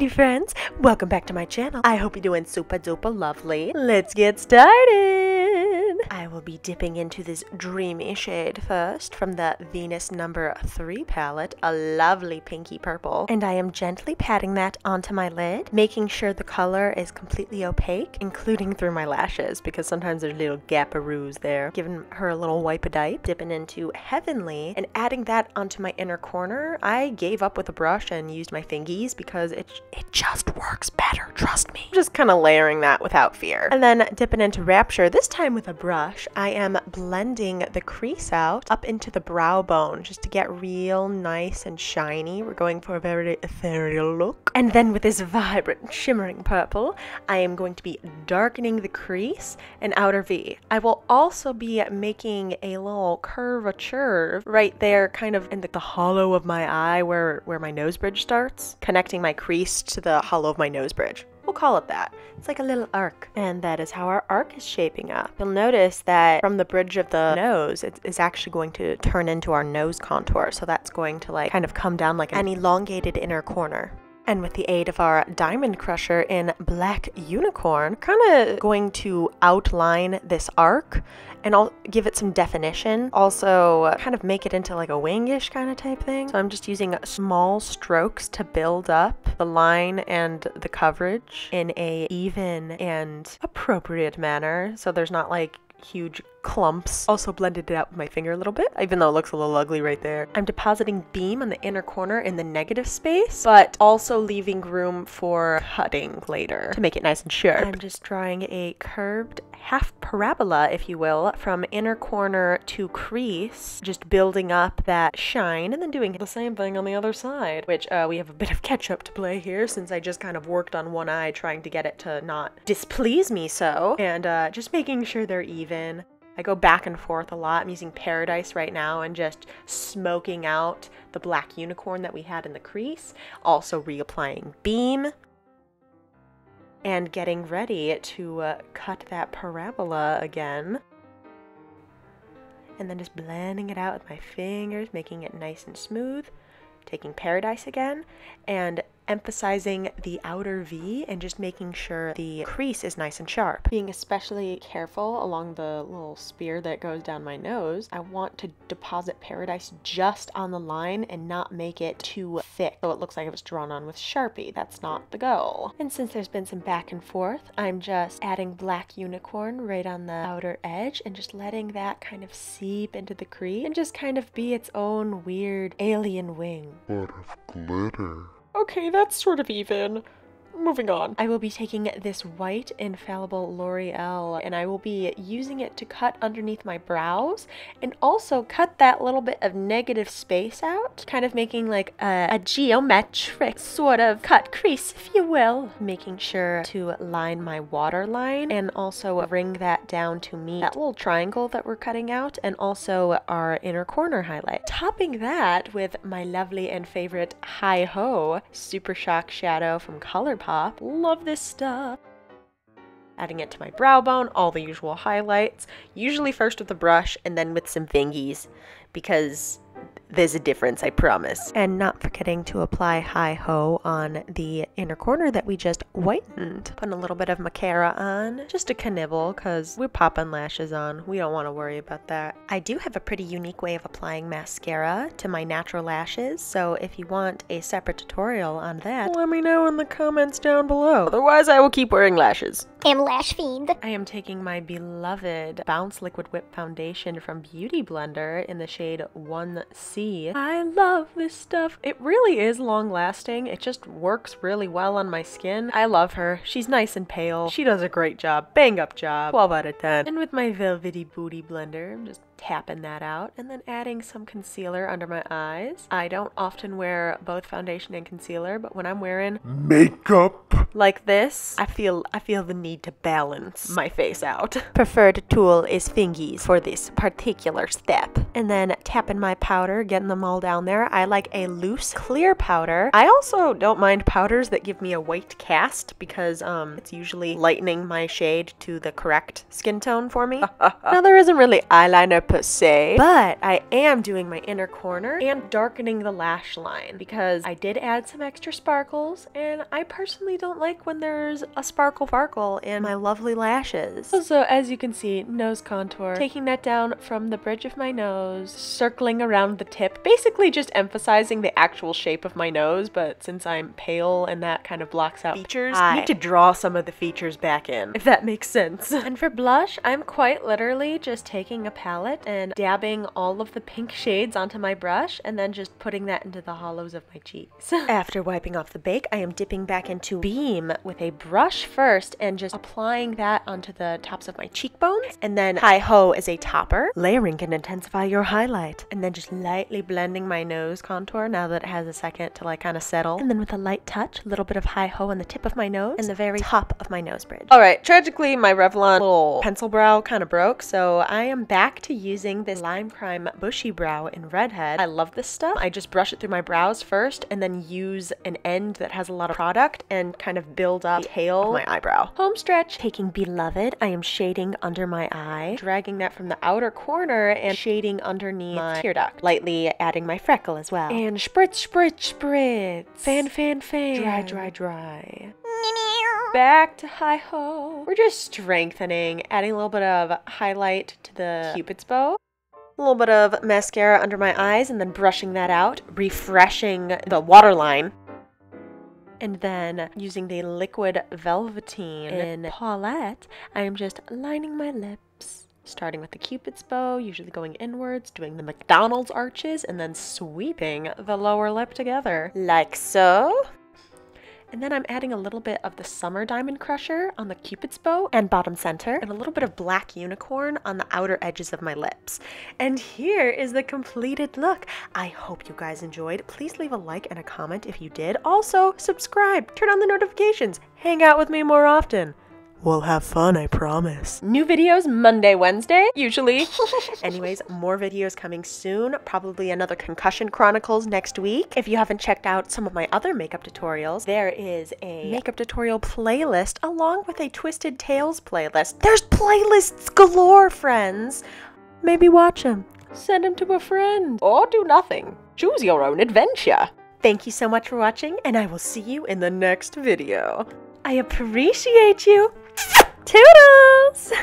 Hey friends, welcome back to my channel. I hope you're doing super duper lovely. Let's get started. I will be dipping into this Dreamy shade first from the Venus number 3 palette, a lovely pinky purple. And I am gently patting that onto my lid, making sure the color is completely opaque, including through my lashes, because sometimes there's little gaparoos there. Giving her a little wipe-a-dipe, dipping into Heavenly, and adding that onto my inner corner. I gave up with a brush and used my fingies because it just works better, trust me. Just kind of layering that without fear. And then dipping into Rapture, this time with a brush, I am blending the crease out up into the brow bone just to get real nice and shiny. We're going for a very ethereal look. And then with this vibrant, shimmering purple, I am going to be darkening the crease and outer V. I will also be making a little curvature right there, kind of in the hollow of my eye where my nose bridge starts, connecting my crease to the hollow of my nose bridge. We'll call it that. It's like a little arc. And that is how our arc is shaping up. You'll notice that from the bridge of the nose, it is actually going to turn into our nose contour. So that's going to like kind of come down like an elongated inner corner. And with the aid of our Diamond Crusher in Black Unicorn, kind of going to outline this arc and I'll give it some definition. Also kind of make it into like a wingish kind of type thing. So I'm just using small strokes to build up the line and the coverage in a even and appropriate manner. So there's not like huge clumps. Also blended it out with my finger a little bit, even though it looks a little ugly right there. I'm depositing beam on the inner corner in the negative space, but also leaving room for cutting later to make it nice and sharp. I'm just drawing a curved half parabola, if you will, from inner corner to crease, just building up that shine and then doing the same thing on the other side, which we have a bit of catch up to play here since I just kind of worked on one eye trying to get it to not displease me so, and just making sure they're even. I go back and forth a lot. I'm using Paradise right now and just smoking out the black unicorn that we had in the crease. Also reapplying beam. And getting ready to cut that parabola again. And then just blending it out with my fingers, making it nice and smooth. Taking Paradise again and emphasizing the outer V and just making sure the crease is nice and sharp. Being especially careful along the little spear that goes down my nose, I want to deposit Paradise just on the line and not make it too thick so it looks like it was drawn on with Sharpie. That's not the goal. And since there's been some back and forth, I'm just adding Black Unicorn right on the outer edge and just letting that kind of seep into the crease and just kind of be its own weird alien wing. But of glitter. Okay, that's sort of even. Moving on. I will be taking this white infallible L'Oreal and I will be using it to cut underneath my brows and also cut that little bit of negative space out, kind of making like a geometric sort of cut crease, if you will. Making sure to line my waterline and also bring that down to meet that little triangle that we're cutting out and also our inner corner highlight. Topping that with my lovely and favorite HIYA Super Shock Shadow from ColourPop. Love this stuff. Adding it to my brow bone, all the usual highlights, usually first with a brush and then with some fingies because there's a difference, I promise. And not forgetting to apply HIYA on the inner corner that we just whitened. Putting a little bit of mascara on, just a knibble because we're popping lashes on. We don't want to worry about that. I do have a pretty unique way of applying mascara to my natural lashes, so if you want a separate tutorial on that, let me know in the comments down below. Otherwise, I will keep wearing lashes. I'm Lash Fiend. I am taking my beloved Bounce Liquid Whip Foundation from Beauty Blender in the shade 1C. I love this stuff. It really is long lasting. It just works really well on my skin. I love her. She's nice and pale. She does a great job. Bang up job. 12 out of 10. And with my Velvety Booty Blender, I'm just tapping that out and then adding some concealer under my eyes. I don't often wear both foundation and concealer, but when I'm wearing makeup like this, I feel the need to balance my face out. Preferred tool is fingies for this particular step. And then tapping my powder, getting them all down there. I like a loose clear powder. I also don't mind powders that give me a white cast because it's usually lightening my shade to the correct skin tone for me. Now there isn't really eyeliner per se, but I am doing my inner corner and darkening the lash line because I did add some extra sparkles, and I personally don't like when there's a sparkle in my lovely lashes. So as you can see, nose contour, taking that down from the bridge of my nose, circling around the tip, basically just emphasizing the actual shape of my nose, but since I'm pale and that kind of blocks out features, I need to draw some of the features back in, if that makes sense. And for blush, I'm quite literally just taking a palette and dabbing all of the pink shades onto my brush and then just putting that into the hollows of my cheeks. After wiping off the bake, I am dipping back into Beam with a brush first and just applying that onto the tops of my cheekbones, and then HIYA as a topper. Layering can intensify your highlight, and then just lightly blending my nose contour now that it has a second to like kind of settle, and then with a light touch, a little bit of HIYA on the tip of my nose and the very top of my nose bridge. Alright, tragically my Revlon little pencil brow kind of broke, so I am back to using this Lime Crime Bushy Brow in Redhead. I love this stuff. I just brush it through my brows first and then use an end that has a lot of product and kind of build up the tail of my eyebrow. Home stretch. Taking Beloved, I am shading under my eye, dragging that from the outer corner and shading underneath my tear duct. Lightly adding my freckle as well. And spritz, spritz, spritz. Fan, fan, fan. Dry, dry, dry. Back to HIYA. We're just strengthening, adding a little bit of highlight to the Cupid's bow. A little bit of mascara under my eyes and then brushing that out, refreshing the waterline. And then using the liquid Velveteen in Paulette, I am just lining my lips. Starting with the Cupid's bow, usually going inwards, doing the McDonald's arches, and then sweeping the lower lip together. Like so. And then I'm adding a little bit of the Summer Diamond Crusher on the Cupid's bow and bottom center, and a little bit of Black Unicorn on the outer edges of my lips. And here is the completed look. I hope you guys enjoyed. Please leave a like and a comment if you did. Also, subscribe, turn on the notifications, hang out with me more often. We'll have fun, I promise. New videos Monday, Wednesday, usually. Anyways, more videos coming soon. Probably another Concussion Chronicles next week. If you haven't checked out some of my other makeup tutorials, there is a makeup tutorial playlist along with a Twisted Tales playlist. There's playlists galore, friends. Maybe watch them. Send them to a friend. Or do nothing. Choose your own adventure. Thank you so much for watching, and I will see you in the next video. I appreciate you. Toodles!